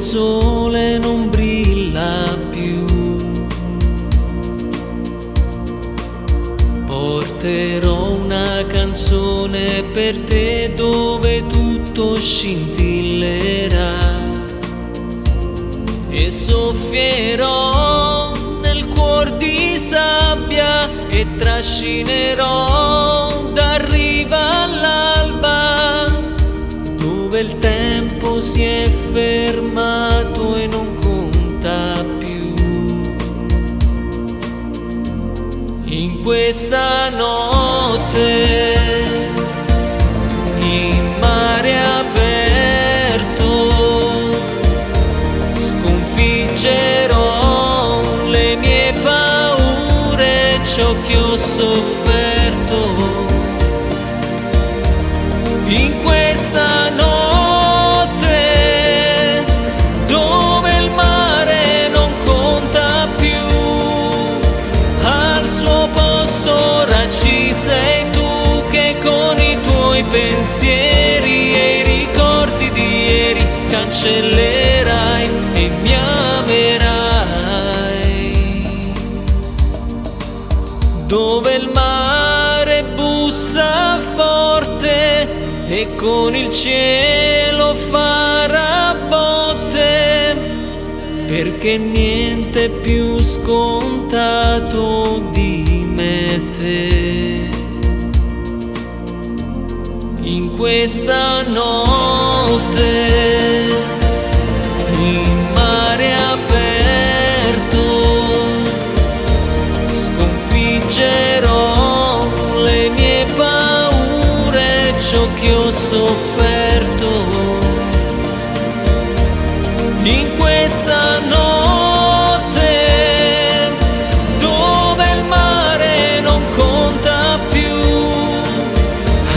sole non brilla più. Porterò una canzone per te dove tutto scintillerà, e soffierò nel cuor di sabbia e trascinerò da riva all'alba, dove il tempo si è fermato e non conta più. In questa notte in mare aperto sconfiggerò le mie paure, ciò che ho sofferto. In questa notte dove il mare non conta più, al suo posto ora ci sei tu, che con i tuoi pensieri e i ricordi di ieri cancellerai e mi amerai. Dove il mare bussa forte e con il cielo farà botte, perché niente è più scontato di me e te. In questa notte in mare aperto sconfiggerò le mie paure, ciò che ho sofferto. In questa notte dove il mare non conta più,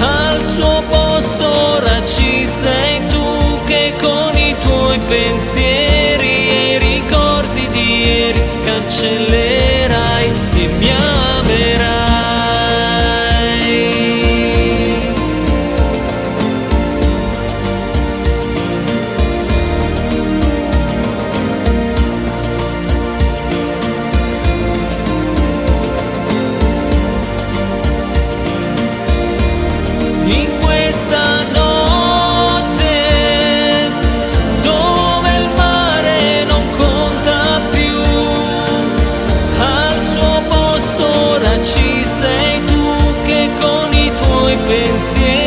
al suo posto ora ci sei tu, che con i tuoi pensieri e i ricordi di ieri cancellerai e mi amerai. In questa notte dove il mare non conta più, al suo posto ora ci sei tu, che con i tuoi pensieri